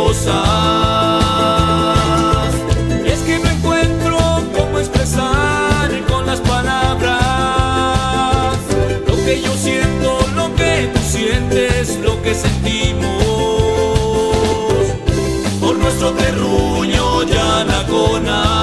cosas. Es que no encuentro cómo expresar con las palabras lo que yo siento, lo que tú sientes, lo que sentimos por nuestro terruño Yanacona.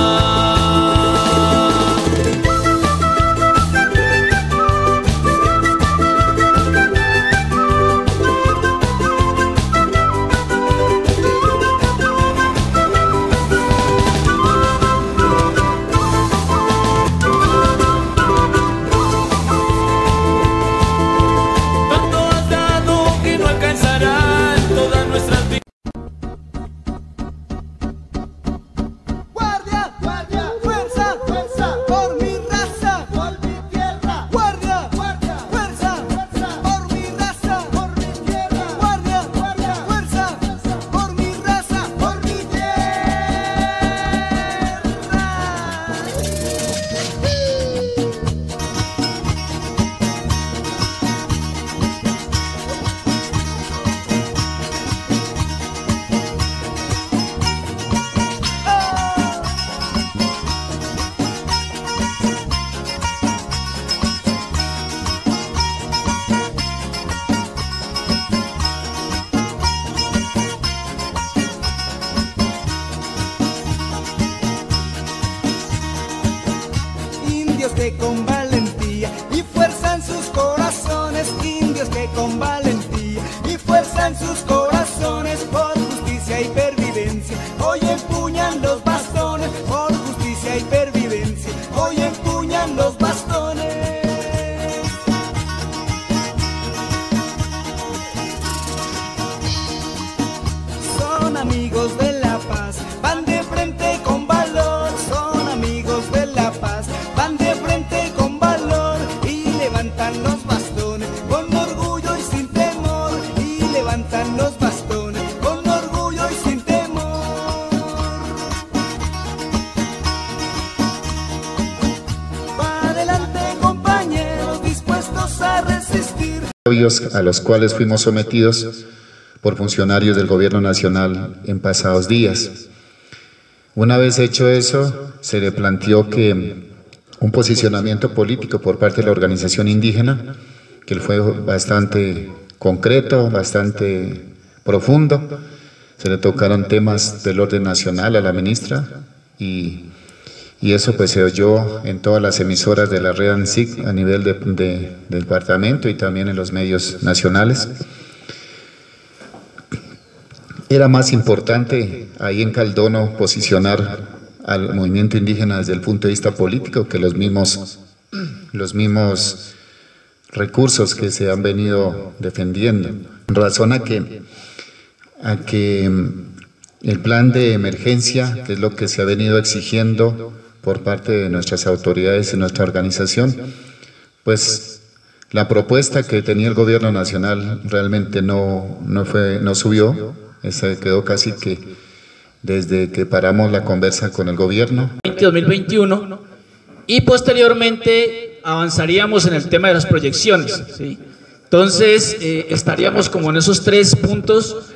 Que con valentía y fuerza en sus corazones, indios que con valentía y fuerza en sus corazones, por justicia y pervivencia, hoy empuñan los bastones, por justicia y pervivencia, hoy empuñan los bastones. Son amigos de la paz, van de frente con valor, son amigos de la paz, van de frente con valor y levantan los bastones con orgullo y sin temor, y levantan los bastones con orgullo y sin temor. Va adelante, compañeros, dispuestos a resistir. A los cuales fuimos sometidos por funcionarios del gobierno nacional en pasados días. Una vez hecho eso, se le planteó que un posicionamiento político por parte de la organización indígena, que fue bastante concreto, bastante profundo. Se le tocaron temas del orden nacional a la ministra y eso pues se oyó en todas las emisoras de la red ANSIC a nivel del departamento y también en los medios nacionales. Era más importante ahí en Caldono posicionar al movimiento indígena desde el punto de vista político que los mismos recursos que se han venido defendiendo. En razón a que el plan de emergencia, que es lo que se ha venido exigiendo por parte de nuestras autoridades y nuestra organización, pues la propuesta que tenía el gobierno nacional realmente no subió, se quedó casi que desde que paramos la conversa con el gobierno. 2021 y posteriormente avanzaríamos en el tema de las proyecciones, ¿sí? Entonces estaríamos como en esos 3 puntos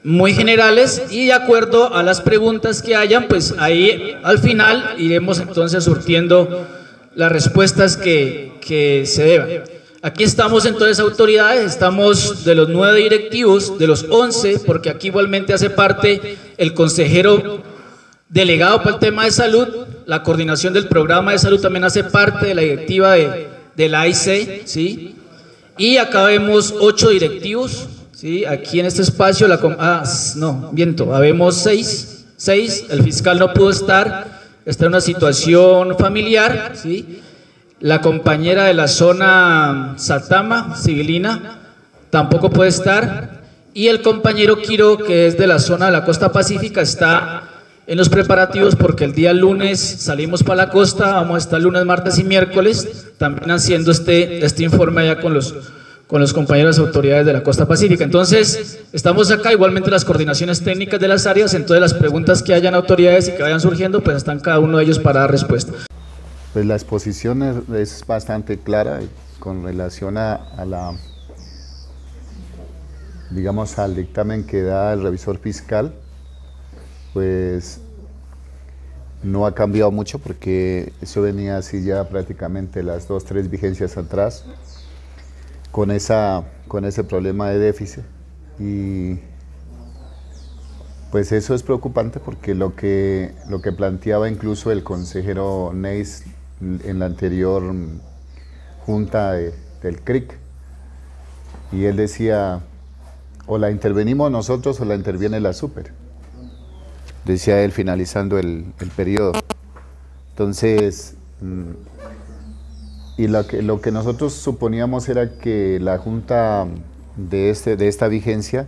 muy generales y de acuerdo a las preguntas que hayan, pues ahí al final iremos entonces surtiendo las respuestas que se deban. Aquí estamos entonces autoridades, estamos de los 9 directivos, de los 11, porque aquí igualmente hace parte el consejero delegado para el tema de salud, la coordinación del programa de salud también hace parte de la directiva de la AIC, ¿sí? Y acá vemos 8 directivos, ¿sí? Aquí en este espacio, habemos 6, el fiscal no pudo estar, está en una situación familiar, ¿sí? La compañera de la zona Satama, Civilina, tampoco puede estar, y el compañero Quiro, que es de la zona de la costa pacífica, está en los preparativos porque el día lunes salimos para la costa, vamos a estar lunes, martes y miércoles, también haciendo este informe allá con los compañeros autoridades de la costa pacífica. Entonces, estamos acá, igualmente las coordinaciones técnicas de las áreas, entonces las preguntas que hayan autoridades y que vayan surgiendo, pues están cada uno de ellos para dar respuesta. Pues la exposición es bastante clara con relación a la digamos, al dictamen que da el revisor fiscal, pues no ha cambiado mucho porque eso venía así ya prácticamente las 2, 3 vigencias atrás con ese problema de déficit, y pues eso es preocupante porque lo que planteaba incluso el consejero Neis en la anterior junta del CRIC, y él decía, o la intervenimos nosotros o la interviene la Super, decía él finalizando el periodo. Entonces, y lo que nosotros suponíamos era que la junta de esta vigencia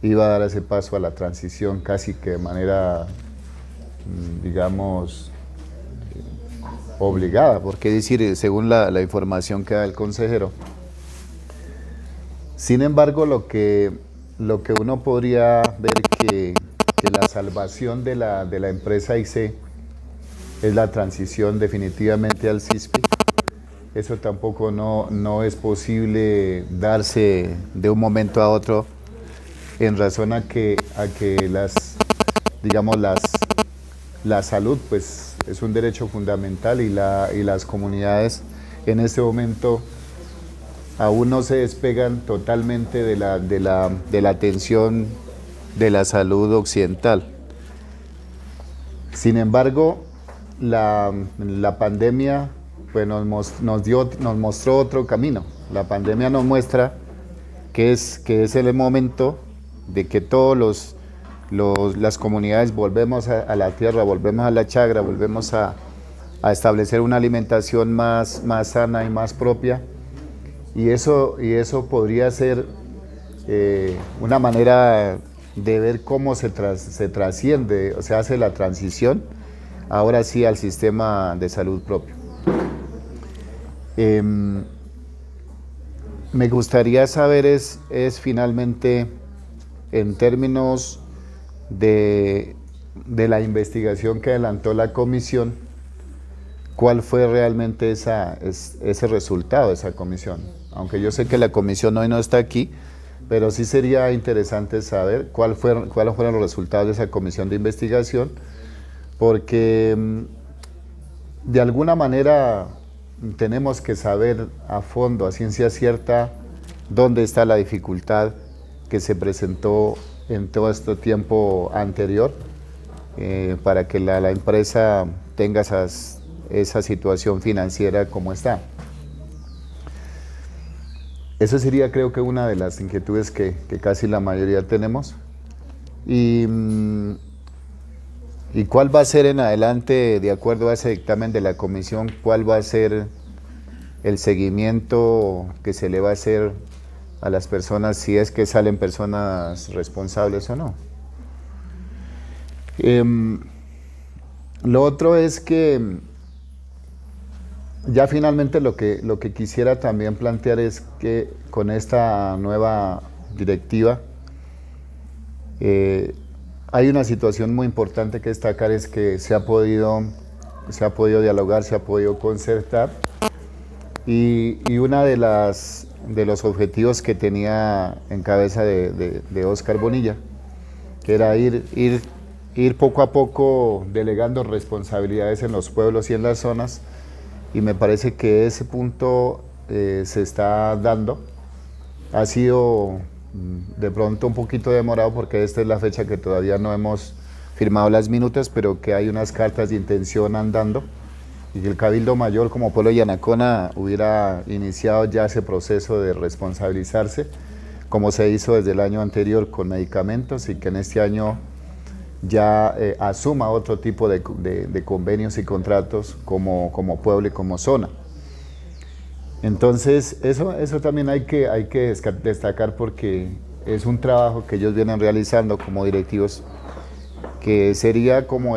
iba a dar ese paso a la transición casi que de manera, digamos, obligada, porque decir, según la información que da el consejero. Sin embargo, lo que uno podría ver que la salvación de la empresa IC es la transición definitivamente al CISPI. Eso tampoco no es posible darse de un momento a otro en razón a que la salud pues es un derecho fundamental, y las comunidades en este momento aún no se despegan totalmente de la atención de la salud occidental. Sin embargo, la pandemia pues nos mostró otro camino. La pandemia nos muestra que es el momento de que todos las comunidades volvemos a la tierra, volvemos a la chagra, volvemos a establecer una alimentación más sana y más propia, y eso podría ser una manera de ver cómo se trasciende, o se hace la transición ahora sí al sistema de salud propio. Me gustaría saber es finalmente, en términos de la investigación que adelantó la comisión, ¿cuál fue realmente ese resultado de esa comisión? Aunque yo sé que la comisión hoy no está aquí, pero sí sería interesante saber cuáles fueron los resultados de esa comisión de investigación, porque de alguna manera tenemos que saber a fondo, a ciencia cierta, dónde está la dificultad que se presentó en todo este tiempo anterior, para que la empresa tenga esa situación financiera como está. Eso sería, creo que, una de las inquietudes que casi la mayoría tenemos. Y cuál va a ser en adelante, de acuerdo a ese dictamen de la comisión, cuál va a ser el seguimiento que se le va a hacer a las personas, si es que salen personas responsables o no. Lo otro es que ya finalmente lo que quisiera también plantear es que con esta nueva directiva hay una situación muy importante que destacar, es que se ha podido dialogar, se ha podido concertar, y una de los objetivos que tenía en cabeza de Óscar Bonilla, que era ir poco a poco delegando responsabilidades en los pueblos y en las zonas, y me parece que ese punto se está dando. Ha sido de pronto un poquito demorado porque esta es la fecha que todavía no hemos firmado las minutas, pero que hay unas cartas de intención andando, y que el Cabildo Mayor como pueblo de Yanacona hubiera iniciado ya ese proceso de responsabilizarse, como se hizo desde el año anterior con medicamentos, y que en este año ya asuma otro tipo de convenios y contratos como pueblo y como zona. Entonces eso también hay que destacar, porque es un trabajo que ellos vienen realizando como directivos, que sería como,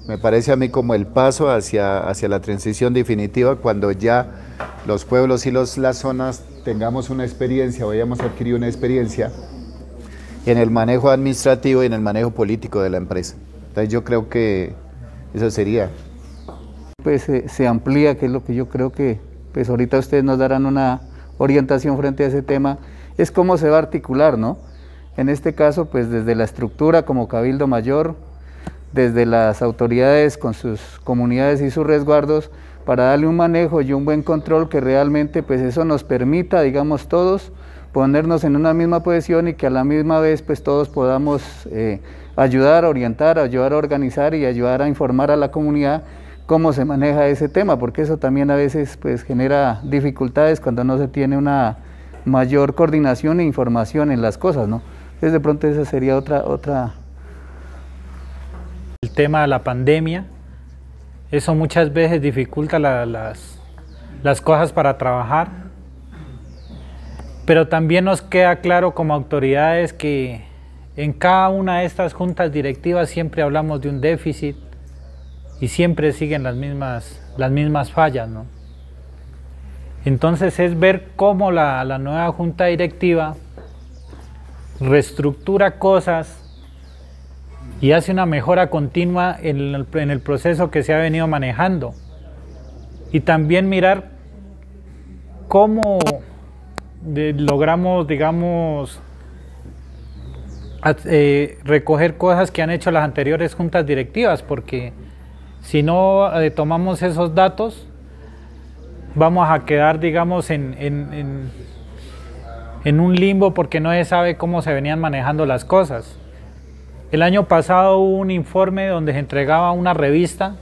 me parece a mí, como el paso hacia la transición definitiva, cuando ya los pueblos y las zonas tengamos una experiencia, o hayamos adquirido una experiencia en el manejo administrativo y en el manejo político de la empresa. Entonces yo creo que eso sería. Pues se amplía, que es lo que yo creo que pues ahorita ustedes nos darán una orientación frente a ese tema, es cómo se va a articular, ¿no? En este caso, pues desde la estructura como Cabildo Mayor, desde las autoridades con sus comunidades y sus resguardos, para darle un manejo y un buen control que realmente pues eso nos permita, digamos, todos ponernos en una misma posición y que a la misma vez pues todos podamos ayudar a orientar, ayudar a organizar y ayudar a informar a la comunidad cómo se maneja ese tema, porque eso también a veces pues genera dificultades cuando no se tiene una mayor coordinación e información en las cosas, ¿no? Entonces de pronto esa sería otra. El tema de la pandemia, eso muchas veces dificulta las cosas para trabajar, pero también nos queda claro como autoridades que en cada una de estas juntas directivas siempre hablamos de un déficit y siempre siguen las mismas fallas, ¿no? Entonces es ver cómo la nueva junta directiva reestructura cosas y hace una mejora continua en el proceso que se ha venido manejando. Y también mirar cómo logramos, digamos, recoger cosas que han hecho las anteriores juntas directivas, porque si no tomamos esos datos, vamos a quedar, digamos, en un limbo porque no se sabe cómo se venían manejando las cosas. El año pasado hubo un informe donde se entregaba una revista,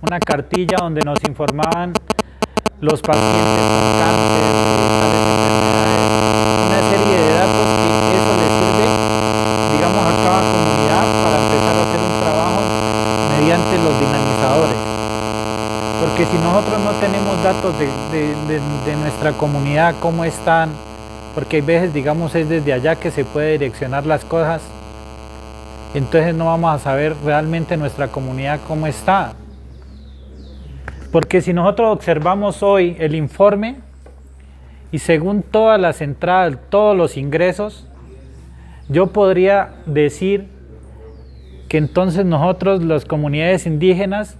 una cartilla donde nos informaban los pacientes con cáncer, tales enfermedades, una serie de datos que eso le sirve, digamos, a cada comunidad para empezar a hacer un trabajo mediante los dinamizadores. Porque si nosotros no tenemos datos de nuestra comunidad, cómo están, porque hay veces, digamos, es desde allá que se puede direccionar las cosas, entonces no vamos a saber realmente nuestra comunidad cómo está. Porque si nosotros observamos hoy el informe y según todas las entradas, todos los ingresos, yo podría decir que entonces nosotros, las comunidades indígenas,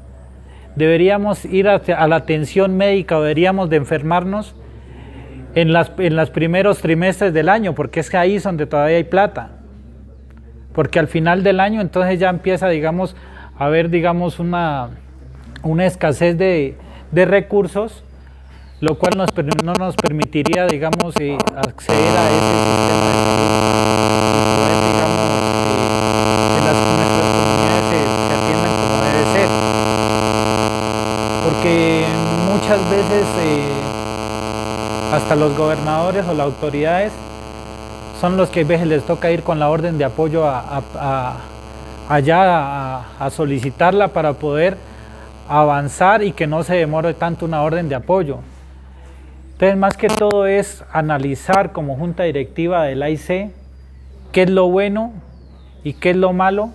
deberíamos ir a la atención médica o deberíamos de enfermarnos en los primeros trimestres del año, porque es que ahí es donde todavía hay plata. Porque al final del año entonces ya empieza, digamos, a haber, digamos, una escasez de recursos, lo cual no nos permitiría, digamos, acceder a ese sistema de salud y poder, digamos, que nuestras comunidades se atiendan como debe ser. Porque muchas veces hasta los gobernadores o las autoridades son los que a veces les toca ir con la orden de apoyo allá a solicitarla para poder avanzar y que no se demore tanto una orden de apoyo. Entonces, más que todo es analizar como junta directiva del AIC qué es lo bueno y qué es lo malo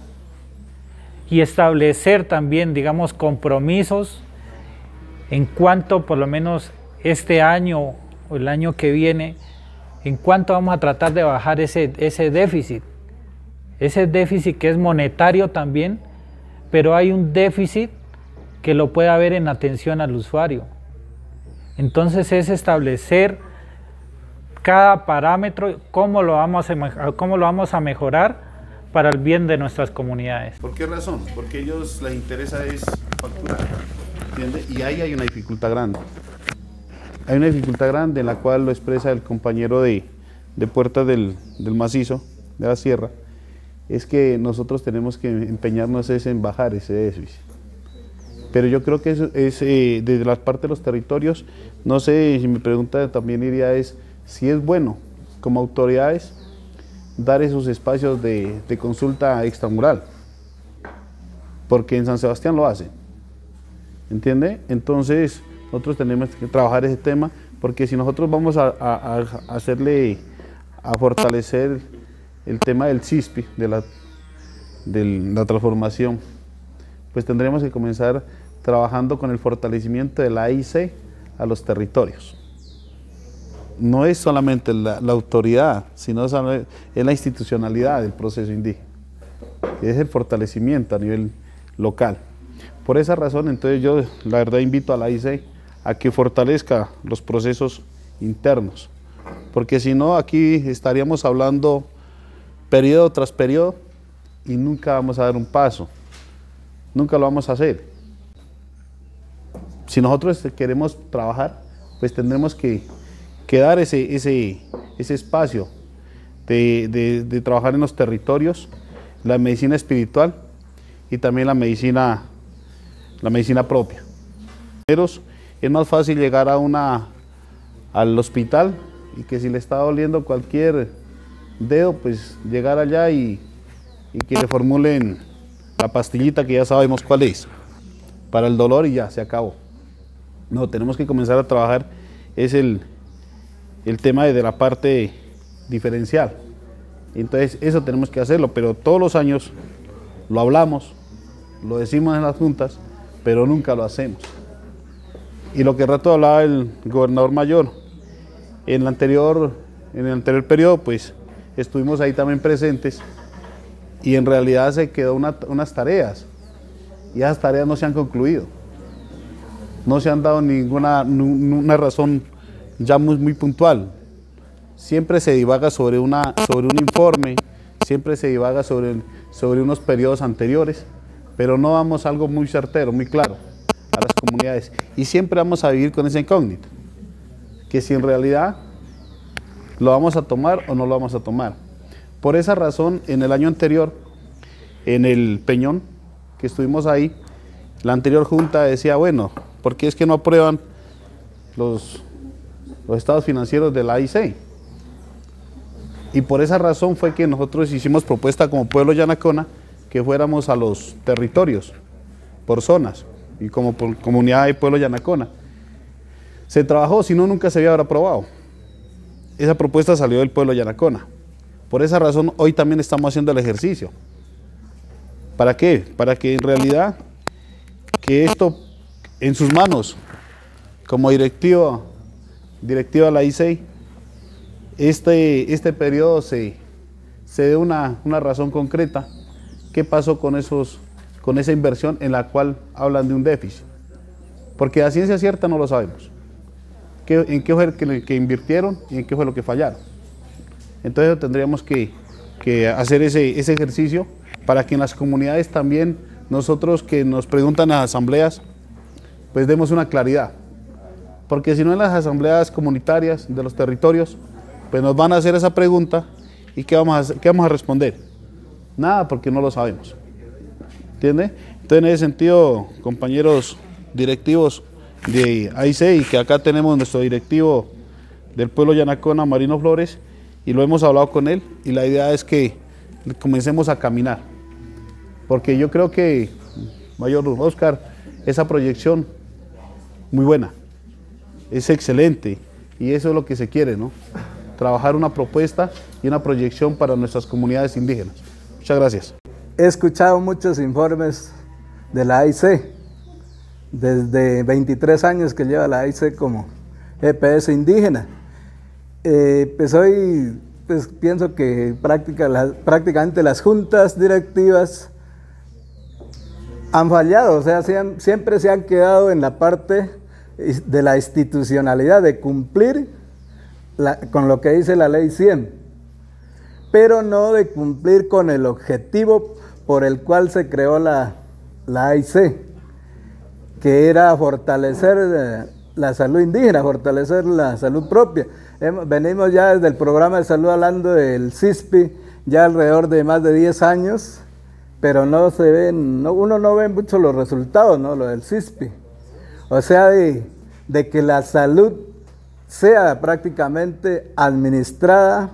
y establecer también, digamos, compromisos en cuanto, por lo menos este año o el año que viene, en cuanto vamos a tratar de bajar ese déficit que es monetario también, pero hay un déficit que lo puede haber en atención al usuario. Entonces es establecer cada parámetro, cómo lo vamos a mejorar para el bien de nuestras comunidades. ¿Por qué razón? Porque a ellos les interesa es facturar, ¿entiende? Y ahí hay una dificultad grande. Hay una dificultad grande en la cual lo expresa el compañero de Puertas del Macizo, de la Sierra, es que nosotros tenemos que empeñarnos en bajar ese déficit. Pero yo creo que eso es desde la parte de los territorios, no sé, si mi pregunta también iría es si es bueno como autoridades dar esos espacios de consulta extramural, porque en San Sebastián lo hacen, ¿entiende? Entonces nosotros tenemos que trabajar ese tema, porque si nosotros vamos a fortalecer el tema del CISPI, de la transformación, pues tendremos que comenzar trabajando con el fortalecimiento de la AIC a los territorios. No es solamente la autoridad, sino es la institucionalidad del proceso indígena, que es el fortalecimiento a nivel local. Por esa razón, entonces yo la verdad invito a la AIC a que fortalezca los procesos internos, porque si no aquí estaríamos hablando periodo tras periodo, y nunca vamos a dar un paso, nunca lo vamos a hacer. Si nosotros queremos trabajar, pues tendremos que dar ese espacio de trabajar en los territorios, la medicina espiritual y también la medicina propia. Es más fácil llegar al hospital y que si le está doliendo cualquier dedo, pues llegar allá y que le formulen la pastillita que ya sabemos cuál es, para el dolor y ya, se acabó. No, tenemos que comenzar a trabajar, es el tema de la parte diferencial. Entonces eso tenemos que hacerlo, pero todos los años lo hablamos, lo decimos en las juntas, pero nunca lo hacemos. Y lo que rato hablaba el gobernador mayor, en el anterior periodo, pues estuvimos ahí también presentes y en realidad se quedó unas tareas y esas tareas no se han concluido. No se han dado una razón ya muy puntual. Siempre se divaga sobre un informe, siempre se divaga sobre unos periodos anteriores, pero no damos algo muy certero, muy claro a las comunidades. Y siempre vamos a vivir con esa incógnita, que si en realidad lo vamos a tomar o no lo vamos a tomar. Por esa razón, en el año anterior, en el Peñón, que estuvimos ahí, la anterior junta decía, bueno, ¿por qué es que no aprueban los estados financieros de la AIC? Y por esa razón fue que nosotros hicimos propuesta como Pueblo Yanacona que fuéramos a los territorios, por zonas, y como por comunidad de Pueblo Yanacona. Se trabajó, si no, nunca se había aprobado. Esa propuesta salió del Pueblo Yanacona. Por esa razón, hoy también estamos haciendo el ejercicio. ¿Para qué? Para que en realidad, que esto en sus manos, como directiva de la ICEI, este periodo se dé una razón concreta. ¿Qué pasó con esa inversión en la cual hablan de un déficit? Porque a ciencia cierta no lo sabemos. ¿En qué fue que invirtieron y en qué fue lo que fallaron? Entonces tendríamos que hacer ese ejercicio para que en las comunidades también nosotros que nos preguntan en las asambleas, pues demos una claridad. Porque si no en las asambleas comunitarias de los territorios, pues nos van a hacer esa pregunta y ¿qué vamos a responder? Nada, porque no lo sabemos. ¿Entiende? Entonces en ese sentido, compañeros directivos de AICEI, que acá tenemos nuestro directivo del Pueblo Yanacona, Marino Flores, y lo hemos hablado con él, y la idea es que comencemos a caminar. Porque yo creo que, Mayor Oscar, esa proyección muy buena, es excelente, y eso es lo que se quiere, ¿no? Trabajar una propuesta y una proyección para nuestras comunidades indígenas. Muchas gracias. He escuchado muchos informes de la AIC, desde 23 años que lleva la AIC como EPS indígena. Pues hoy pienso que prácticamente las juntas directivas han fallado, o sea, siempre se han quedado en la parte de la institucionalidad, de cumplir con lo que dice la ley 100, pero no de cumplir con el objetivo por el cual se creó la AIC, que era fortalecer la salud indígena, fortalecer la salud propia. Venimos ya desde el programa de salud hablando del CISPI ya alrededor de más de 10 años, pero no se ven, uno no ve mucho los resultados, ¿no? Lo del CISPI. O sea, de que la salud sea prácticamente administrada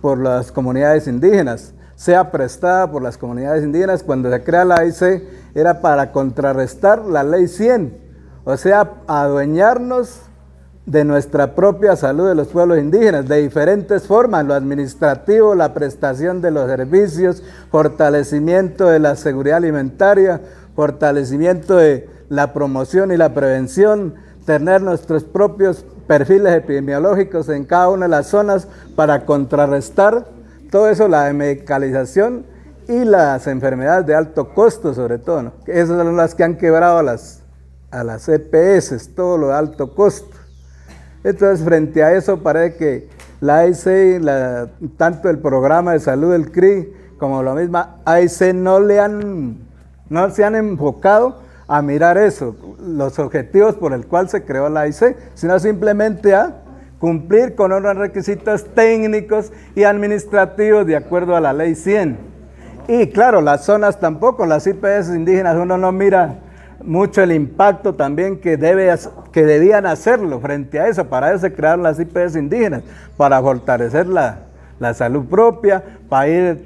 por las comunidades indígenas, sea prestada por las comunidades indígenas. Cuando se crea la AIC era para contrarrestar la ley 100, o sea, adueñarnos de nuestra propia salud de los pueblos indígenas, de diferentes formas, lo administrativo, la prestación de los servicios, fortalecimiento de la seguridad alimentaria, fortalecimiento de la promoción y la prevención, tener nuestros propios perfiles epidemiológicos en cada una de las zonas para contrarrestar todo eso, la medicalización y las enfermedades de alto costo sobre todo, ¿no? Esas son las que han quebrado a las EPS, todo lo de alto costo. Entonces, frente a eso parece que la AIC, tanto el programa de salud del CRI como la misma AIC no se han enfocado a mirar eso, los objetivos por el cual se creó la AIC, sino simplemente a cumplir con unos requisitos técnicos y administrativos de acuerdo a la ley 100. Y claro, las zonas tampoco, las IPS indígenas uno no mira mucho el impacto también que debían hacerlo frente a eso. Para eso se crearon las IPS indígenas, para fortalecer la salud propia, para ir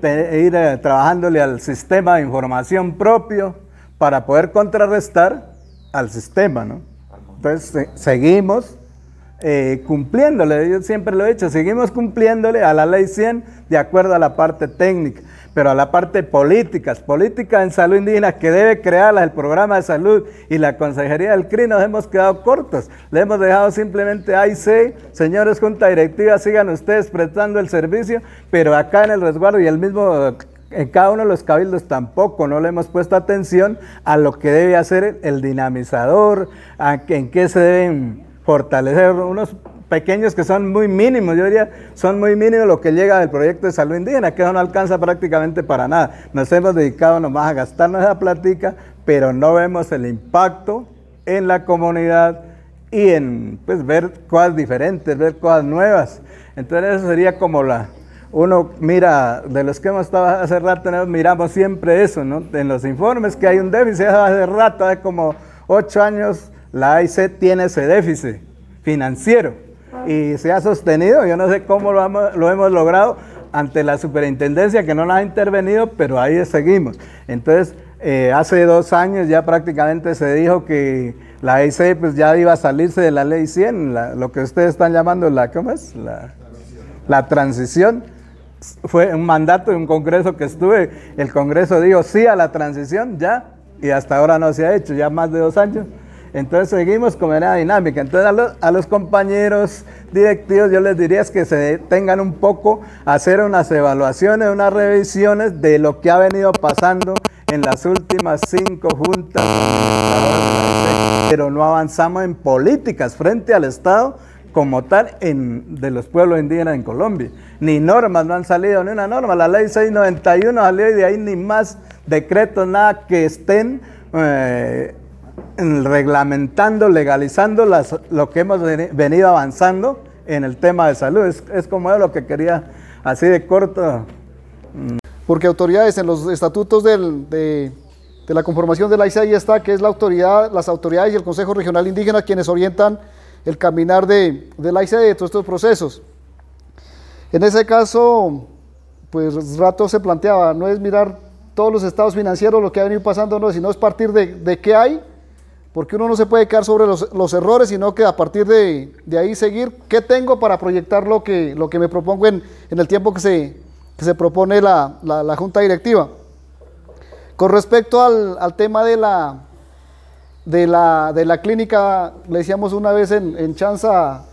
trabajándole al sistema de información propio, para poder contrarrestar al sistema, ¿no? Entonces seguimos cumpliéndole, yo siempre lo he dicho, seguimos cumpliéndole a la ley 100 de acuerdo a la parte técnica, pero a la parte política en salud indígena que debe crearla el programa de salud y la consejería del CRI, nos hemos quedado cortos, le hemos dejado simplemente AIC, señores junta directiva, sigan ustedes prestando el servicio, pero acá en el resguardo y el mismo, en cada uno de los cabildos tampoco, no le hemos puesto atención a lo que debe hacer el dinamizador, en qué se deben fortalecer unos pequeños que son muy mínimos, yo diría, son muy mínimos lo que llega del proyecto de salud indígena, que eso no alcanza prácticamente para nada. Nos hemos dedicado nomás a gastarnos esa plática, pero no vemos el impacto en la comunidad y en pues, ver cosas diferentes, ver cosas nuevas. Entonces eso sería como uno mira, de los que hemos estado hace rato, miramos siempre eso, ¿no? En los informes que hay un déficit, hace rato, hace como 8 años, la AIC tiene ese déficit financiero y se ha sostenido, yo no sé cómo lo hemos logrado ante la superintendencia que no nos ha intervenido, pero ahí seguimos. Entonces, hace 2 años ya prácticamente se dijo que la AIC pues ya iba a salirse de la ley 100, lo que ustedes están llamando ¿cómo es? La transición. Fue un mandato de un congreso que estuve, el congreso dijo sí a la transición ya, y hasta ahora no se ha hecho, ya más de 2 años. Entonces seguimos con una dinámica. Entonces a los compañeros directivos yo les diría es que se detengan un poco a hacer unas evaluaciones, unas revisiones de lo que ha venido pasando en las últimas 5 juntas, pero no avanzamos en políticas frente al Estado como tal de los pueblos indígenas en Colombia. Ni normas, no han salido ni una norma. La ley 691 salió y de ahí ni más decretos, nada que estén reglamentando, legalizando lo que hemos venido avanzando en el tema de salud. Es como lo que quería, así de corto. Porque autoridades en los estatutos de la conformación de la AIC ahí está, que es las autoridades y el Consejo Regional Indígena quienes orientan el caminar de la AIC de todos estos procesos. En ese caso, pues rato se planteaba, no es mirar todos los estados financieros, lo que ha venido pasando, no, sino es partir de qué hay, porque uno no se puede quedar sobre los errores, sino que a partir de ahí seguir qué tengo para proyectar lo que me propongo en el tiempo que se propone la Junta Directiva. Con respecto al tema de la clínica, le decíamos una vez en Chanza,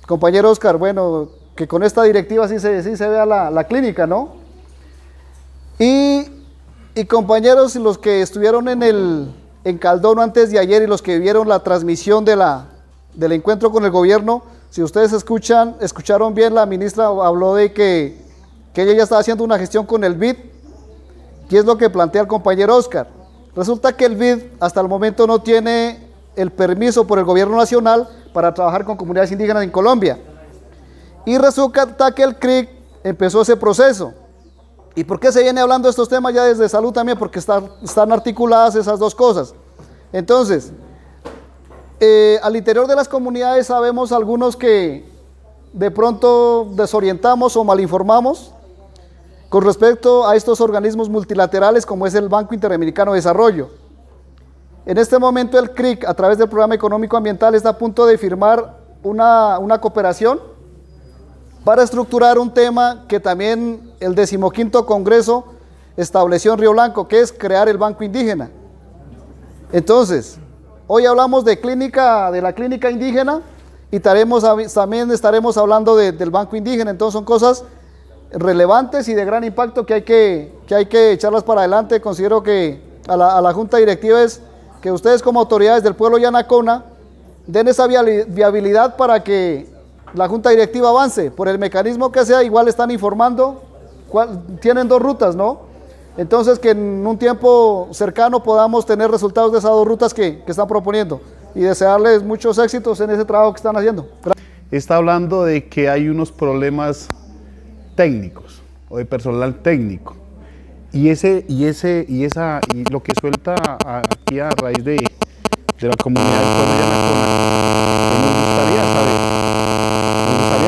compañero Oscar, bueno, que con esta directiva sí se vea la clínica, ¿no? Y compañeros, los que estuvieron en Caldono antes de ayer y los que vieron la transmisión del encuentro con el gobierno, si ustedes escucharon bien, la ministra habló de que ella ya estaba haciendo una gestión con el BID, ¿qué es lo que plantea el compañero Oscar? Resulta que el BID hasta el momento no tiene el permiso por el gobierno nacional para trabajar con comunidades indígenas en Colombia. Y resulta que el CRIC empezó ese proceso. ¿Y por qué se viene hablando de estos temas ya desde salud también? Porque están articuladas esas dos cosas. Entonces, al interior de las comunidades sabemos algunos que de pronto desorientamos o malinformamos con respecto a estos organismos multilaterales como es el Banco Interamericano de Desarrollo. En este momento el CRIC, a través del Programa Económico Ambiental, está a punto de firmar una cooperación para estructurar un tema que también el 15º Congreso estableció en Río Blanco, que es crear el Banco Indígena. Entonces, hoy hablamos de la clínica indígena y también estaremos hablando del Banco Indígena. Entonces son cosas relevantes y de gran impacto que hay que echarlas para adelante. Considero que a la Junta Directiva es que ustedes como autoridades del pueblo Yanacona den esa viabilidad para que la junta directiva avance, por el mecanismo que sea, igual están informando, tienen 2 rutas, ¿no? Entonces que en un tiempo cercano podamos tener resultados de esas 2 rutas que están proponiendo y desearles muchos éxitos en ese trabajo que están haciendo. Está hablando de que hay unos problemas técnicos o de personal técnico y lo que suelta aquí a raíz de la comunidad del pueblo de Yanacona, nos gustaría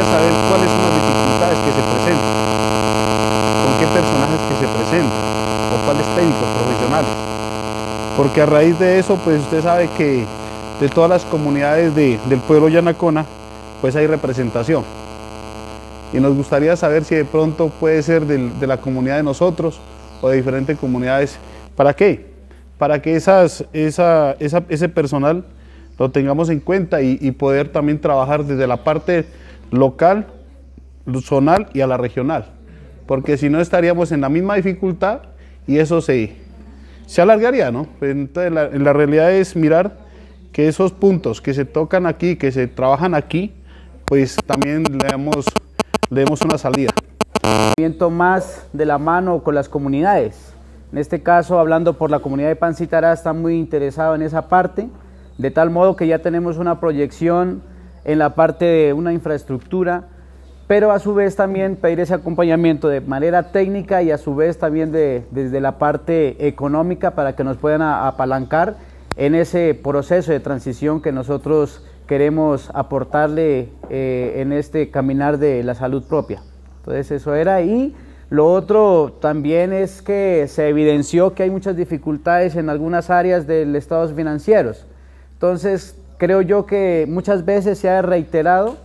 saber cuáles son las dificultades que se presentan, con qué personajes que se presentan o cuáles técnicos profesionales, porque a raíz de eso pues usted sabe que de todas las comunidades del pueblo Yanacona pues hay representación y nos gustaría saber si de pronto puede ser de la comunidad de nosotros o de diferentes comunidades. ¿Para qué? Para que ese personal lo tengamos en cuenta y poder también trabajar desde la parte local, zonal y a la regional, porque si no estaríamos en la misma dificultad y eso se alargaría, ¿no? Entonces la realidad es mirar que esos puntos que se tocan aquí, que se trabajan aquí, pues también le demos una salida. Más de la mano con las comunidades. En este caso, hablando por la comunidad de Pancitará, está muy interesado en esa parte, de tal modo que ya tenemos una proyección en la parte de una infraestructura, pero a su vez también pedir ese acompañamiento de manera técnica y a su vez también desde la parte económica para que nos puedan apalancar en ese proceso de transición que nosotros queremos aportarle en este caminar de la salud propia. Entonces eso era. Y lo otro también es que se evidenció que hay muchas dificultades en algunas áreas del estados financieros. Entonces creo yo que muchas veces se ha reiterado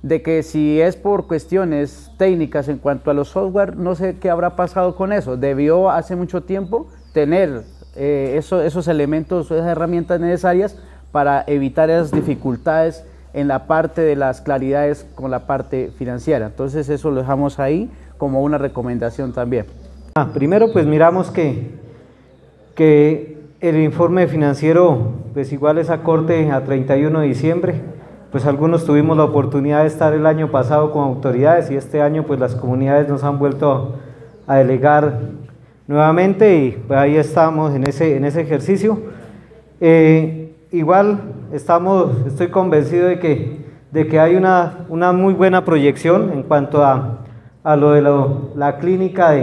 de que si es por cuestiones técnicas en cuanto a los software, no sé qué habrá pasado con eso. Debió hace mucho tiempo tener esos elementos, esas herramientas necesarias para evitar esas dificultades en la parte de las claridades con la parte financiera. Entonces eso lo dejamos ahí como una recomendación también. Primero pues miramos que el informe financiero pues igual es acorde a 31 de diciembre, pues algunos tuvimos la oportunidad de estar el año pasado con autoridades y este año pues las comunidades nos han vuelto a delegar nuevamente y pues ahí estamos en ese ejercicio. Igual estoy convencido de que hay una muy buena proyección en cuanto a lo de la clínica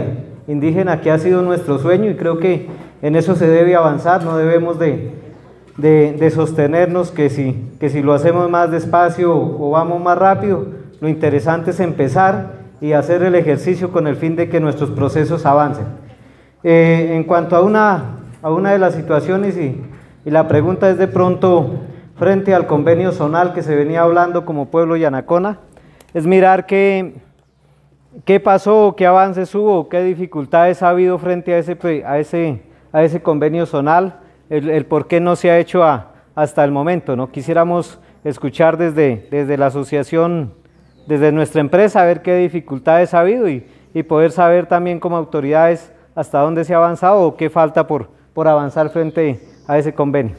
indígena, que ha sido nuestro sueño, y creo que en eso se debe avanzar. No debemos de sostenernos que si lo hacemos más despacio o vamos más rápido. Lo interesante es empezar y hacer el ejercicio con el fin de que nuestros procesos avancen. En cuanto a una de las situaciones, y la pregunta es de pronto frente al convenio zonal que se venía hablando como pueblo Yanacona, es mirar qué pasó, qué avances hubo, qué dificultades ha habido frente a ese convenio zonal, el por qué no se ha hecho hasta el momento, ¿no? Quisiéramos escuchar desde la asociación, desde nuestra empresa, a ver qué dificultades ha habido y poder saber también como autoridades hasta dónde se ha avanzado o qué falta por avanzar frente a ese convenio.